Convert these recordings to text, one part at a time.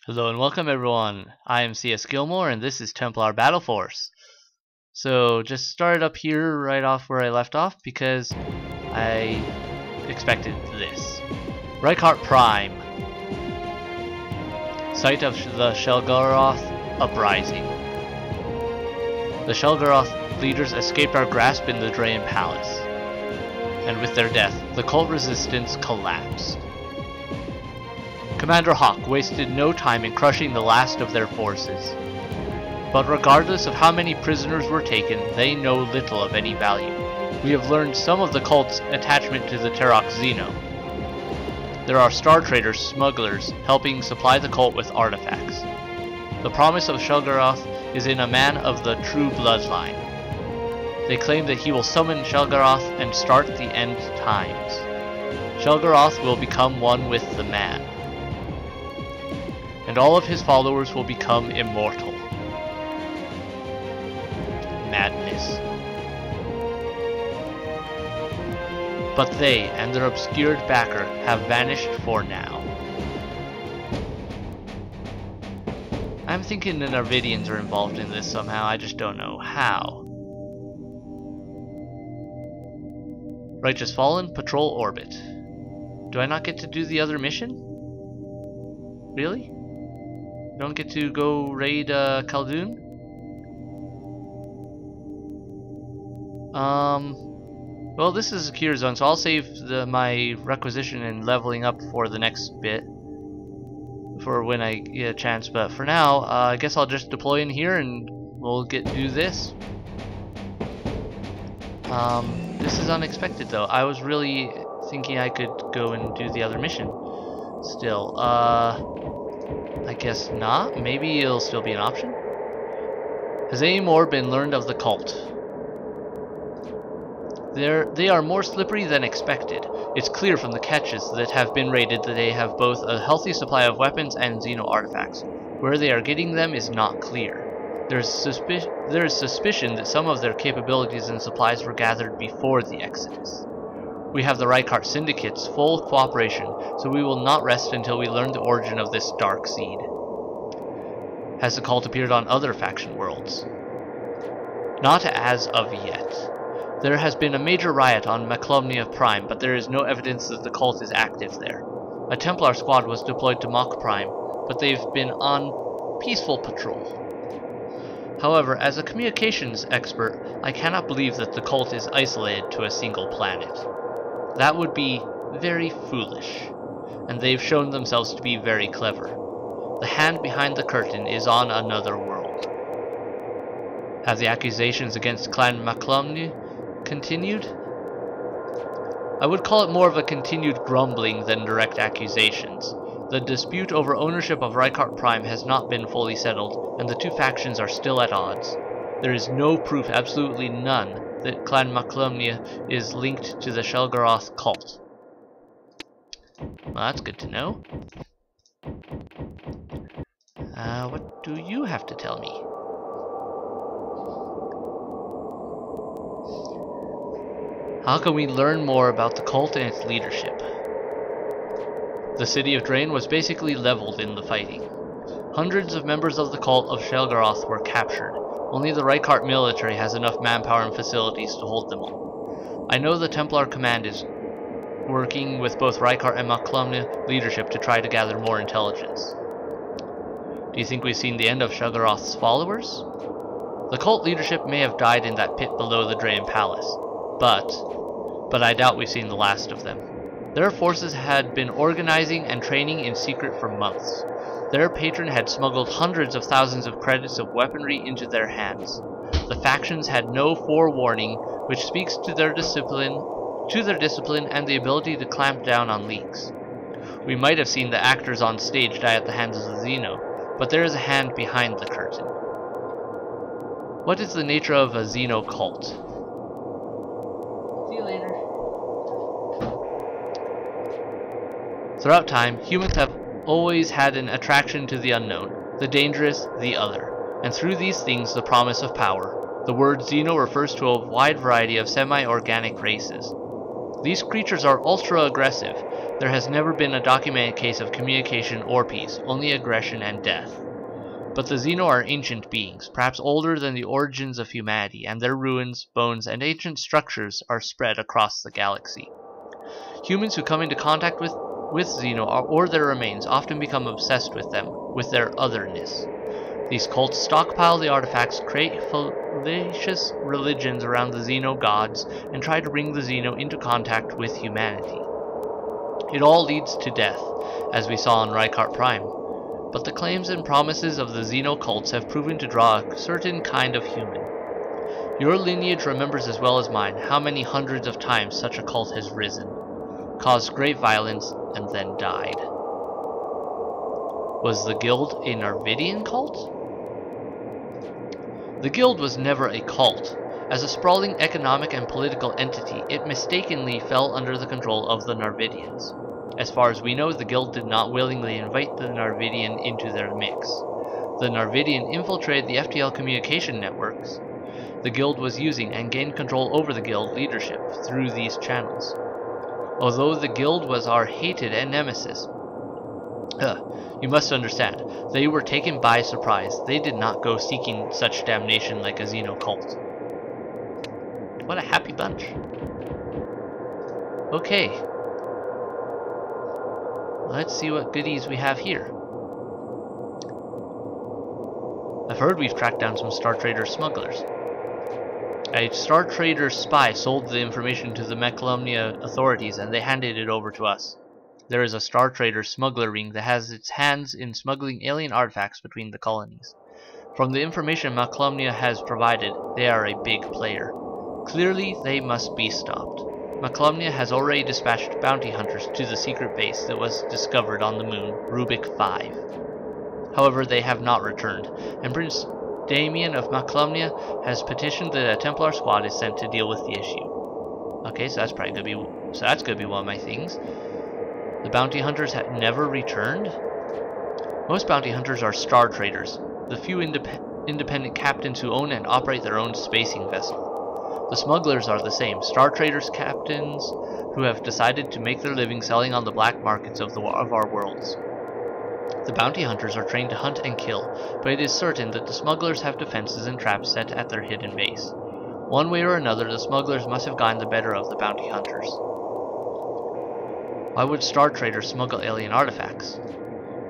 Hello and welcome everyone. I am CSGilmore and this is Templar Battleforce. So just started up here right off where I left off because I expected this. Reichardt Prime. Site of the Shelgaroth Uprising. The Shelgaroth leaders escaped our grasp in the Draen Palace, and with their death, the cult resistance collapsed. Commander Hawk wasted no time in crushing the last of their forces. But regardless of how many prisoners were taken, they know little of any value. We have learned some of the cult's attachment to the Terok Xeno. There are star traders, smugglers, helping supply the cult with artifacts. The promise of Shelgaroth is in a man of the true bloodline. They claim that he will summon Shelgaroth and start the end times. Shelgaroth will become one with the man, and all of his followers will become immortal. Madness. But they and their obscured backer have vanished for now. I'm thinking the Narvidians are involved in this somehow, I just don't know how. Righteous Fallen, patrol orbit. Do I not get to do the other mission? Really? Don't get to go raid Khaldun? Well, this is a secure zone, so I'll save my requisition and leveling up for the next bit, for when I get a chance. But for now, I guess I'll just deploy in here and we'll do this. This is unexpected though. I was really thinking I could go and do the other mission still. I guess not. Maybe it'll still be an option. Has any more been learned of the cult? They are more slippery than expected. It's clear from the catches that have been raided that they have both a healthy supply of weapons and Xeno artifacts. Where they are getting them is not clear. There is suspicion that some of their capabilities and supplies were gathered before the Exodus. We have the Reichardt Syndicate's full cooperation, so we will not rest until we learn the origin of this dark seed. Has the cult appeared on other faction worlds? Not as of yet. There has been a major riot on Maclumnia Prime, but there is no evidence that the cult is active there. A Templar squad was deployed to Mach Prime, but they've been on peaceful patrol. However, as a communications expert, I cannot believe that the cult is isolated to a single planet. That would be very foolish, and they've shown themselves to be very clever. The hand behind the curtain is on another world. Have the accusations against Clan Maclumni continued? I would call it more of a continued grumbling than direct accusations. The dispute over ownership of Reichardt Prime has not been fully settled, and the two factions are still at odds. There is no proof, absolutely none, that Clan Maclumnia is linked to the Shelgaroth cult. Well, that's good to know. What do you have to tell me? How can we learn more about the cult and its leadership? The city of Draen was basically leveled in the fighting. Hundreds of members of the cult of Shelgaroth were captured. Only the Reichardt military has enough manpower and facilities to hold them all. I know the Templar command is working with both Reichardt and Maclumna leadership to try to gather more intelligence. Do you think we've seen the end of Shelgaroth's followers? The cult leadership may have died in that pit below the Draen Palace, but I doubt we've seen the last of them. Their forces had been organizing and training in secret for months. Their patron had smuggled hundreds of thousands of credits of weaponry into their hands. The factions had no forewarning, which speaks to their discipline and the ability to clamp down on leaks. We might have seen the actors on stage die at the hands of the Xeno, but there is a hand behind the curtain. What is the nature of a Xeno cult? See you later. Throughout time, humans have always had an attraction to the unknown, the dangerous, the other, and through these things the promise of power. The word Xeno refers to a wide variety of semi-organic races. These creatures are ultra aggressive. There has never been a documented case of communication or peace, only aggression and death. But the Xeno are ancient beings, perhaps older than the origins of humanity, and their ruins, bones, and ancient structures are spread across the galaxy. Humans who come into contact with Xeno or their remains often become obsessed with them, with their otherness. These cults stockpile the artifacts, create fallacious religions around the Xeno gods, and try to bring the Xeno into contact with humanity. It all leads to death, as we saw on Rykart Prime. But the claims and promises of the Xeno cults have proven to draw a certain kind of human. Your lineage remembers as well as mine how many hundreds of times such a cult has risen, caused great violence, and then died. Was the Guild a Narvidian cult? The Guild was never a cult. As a sprawling economic and political entity, it mistakenly fell under the control of the Narvidians. As far as we know, the Guild did not willingly invite the Narvidian into their mix. The Narvidian infiltrated the FTL communication networks the Guild was using and gained control over the Guild leadership through these channels. Although the Guild was our hated and nemesis, you must understand, they were taken by surprise. They did not go seeking such damnation like a Xeno cult. What a happy bunch. Okay. Let's see what goodies we have here. I've heard we've tracked down some Star Trader smugglers. A Star Trader spy sold the information to the Maclumnia authorities and they handed it over to us. There is a Star Trader smuggler ring that has its hands in smuggling alien artifacts between the colonies. From the information Maclumnia has provided, they are a big player. Clearly, they must be stopped. Maclumnia has already dispatched bounty hunters to the secret base that was discovered on the moon, Rubik 5. However, they have not returned, and Prince Damien of Maclumnia has petitioned that a Templar squad is sent to deal with the issue. Okay, so that's gonna be one of my things. The bounty hunters have never returned? Most bounty hunters are Star Traders, the few independent captains who own and operate their own spacing vessel. The smugglers are the same, Star Traders captains who have decided to make their living selling on the black markets of our worlds. The bounty hunters are trained to hunt and kill, but it is certain that the smugglers have defenses and traps set at their hidden base. One way or another, the smugglers must have gotten the better of the bounty hunters. Why would Star Traders smuggle alien artifacts?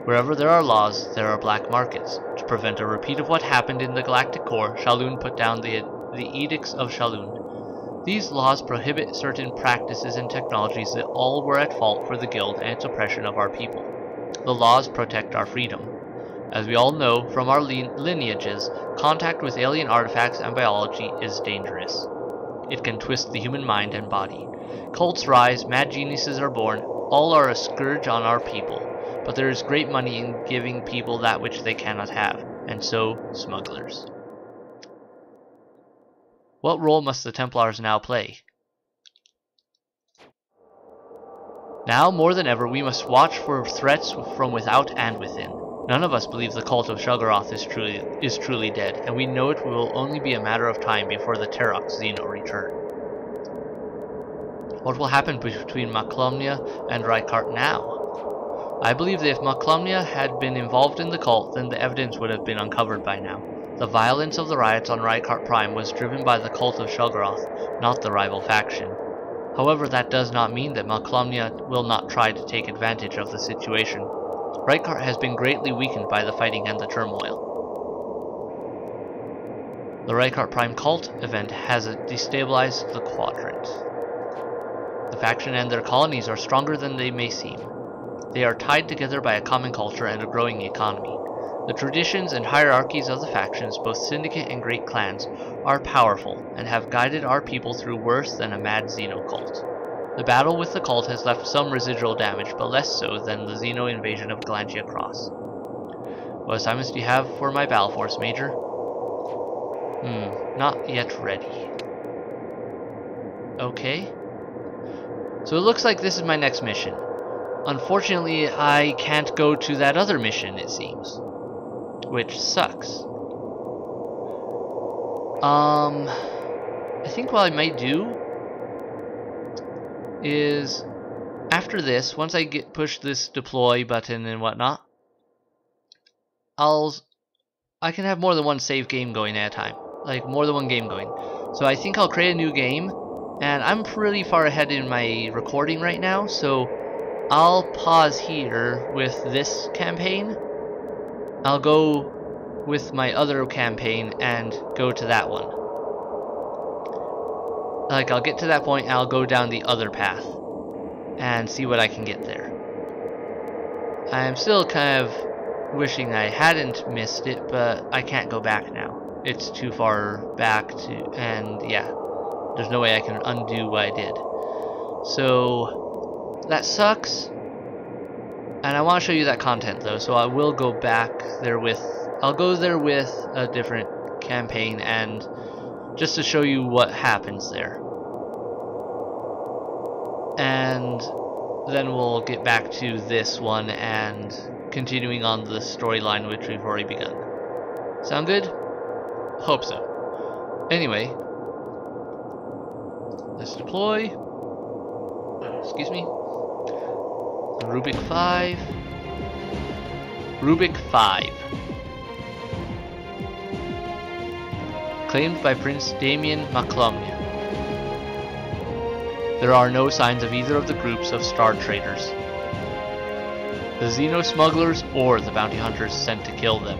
Wherever there are laws, there are black markets. To prevent a repeat of what happened in the Galactic Core, Shalun put down the Edicts of Shalun. These laws prohibit certain practices and technologies that all were at fault for the Guild and its oppression of our people. The laws protect our freedom. As we all know from our lineages, contact with alien artifacts and biology is dangerous. It can twist the human mind and body. Cults rise, mad geniuses are born, all are a scourge on our people. But there is great money in giving people that which they cannot have, and so smugglers. What role must the Templars now play? Now, more than ever, we must watch for threats from without and within. None of us believe the cult of Shoggoth is truly dead, and we know it will only be a matter of time before the Terox Xeno return. What will happen between Maclumnia and Rykart now? I believe that if Maclumnia had been involved in the cult, then the evidence would have been uncovered by now. The violence of the riots on Rykart Prime was driven by the cult of Shoggoth, not the rival faction. However, that does not mean that Maclumnia will not try to take advantage of the situation. Rykart has been greatly weakened by the fighting and the turmoil. The Rykart Prime cult event has destabilized the quadrant. The faction and their colonies are stronger than they may seem. They are tied together by a common culture and a growing economy. The traditions and hierarchies of the factions, both syndicate and great clans, are powerful and have guided our people through worse than a mad Xeno cult. The battle with the cult has left some residual damage, but less so than the Xeno invasion of Galantia Cross. What assignments do you have for my Battleforce, Major? Not yet ready. Okay. So it looks like this is my next mission. Unfortunately, I can't go to that other mission, it seems. Which sucks. I think what I might do is after this, once I push this deploy button and whatnot, I can have more than one save game going at a time, like more than one game going. So I think I'll create a new game, and I'm pretty far ahead in my recording right now, so I'll pause here with this campaign. I'll go with my other campaign and go to that one. Like, I'll get to that point and I'll go down the other path and see what I can get there. I'm still kind of wishing I hadn't missed it, but I can't go back now. It's too far back to, and yeah, there's no way I can undo what I did. So that sucks. And I want to show you that content though, so I will go back there with, I'll go there with a different campaign and just to show you what happens there. And then we'll get back to this one and continuing on the storyline which we've already begun. Sound good? Hope so. Anyway, let's deploy. Excuse me. Rubik 5. Rubik 5. Claimed by Prince Damien Maclumnia. There are no signs of either of the groups of star traders, the Xeno smugglers or the bounty hunters sent to kill them.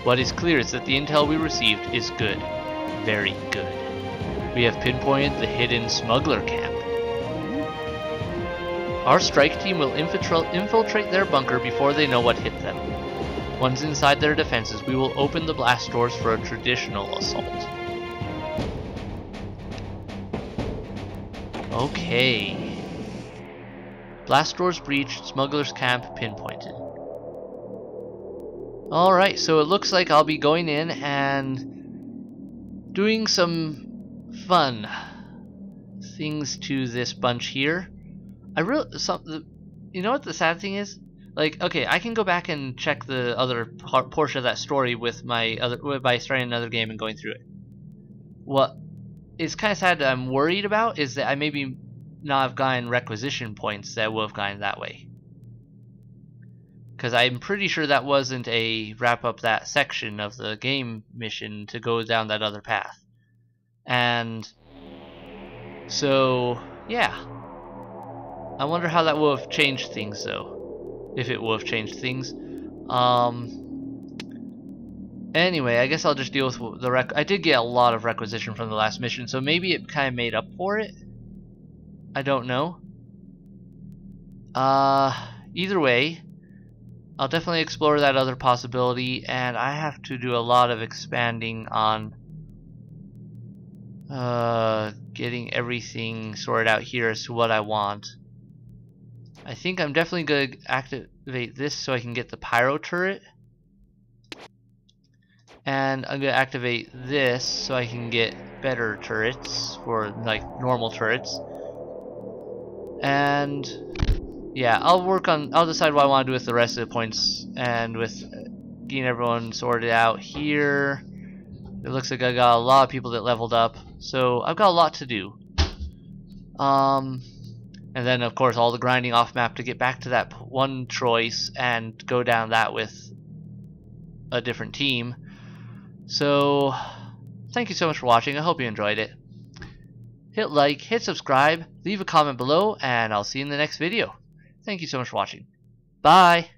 What is clear is that the intel we received is good. Very good. We have pinpointed the hidden smuggler camp. Our strike team will infiltrate their bunker before they know what hit them. Once inside their defenses, we will open the blast doors for a traditional assault. Okay. Blast doors breached, smugglers camp pinpointed. Alright, so it looks like I'll be going in and doing some fun things to this bunch here. You know what the sad thing is? Like, okay, I can go back and check the other portion of that story with by starting another game and going through it. What is kind of sad that I'm worried about is that I maybe not have gotten requisition points that I would have gotten that way. Because I'm pretty sure that wasn't a wrap up that section of the game mission to go down that other path. And so, yeah. I wonder how that would have changed things though. If it would have changed things. Anyway, I guess I'll just deal with the I did get a lot of requisition from the last mission, so maybe it kind of made up for it. I don't know. Either way, I'll definitely explore that other possibility, and I have to do a lot of expanding on getting everything sorted out here as to what I want. I think I'm definitely going to activate this so I can get the pyro turret. And I'm going to activate this so I can get better turrets, for like normal turrets. And yeah, I'll decide what I want to do with the rest of the points, and with getting everyone sorted out here. It looks like I got a lot of people that leveled up, so I've got a lot to do. And then of course all the grinding off map to get back to that one choice and go down that with a different team. So thank you so much for watching. I hope you enjoyed it. Hit like, hit subscribe, leave a comment below, and I'll see you in the next video. Thank you so much for watching. Bye!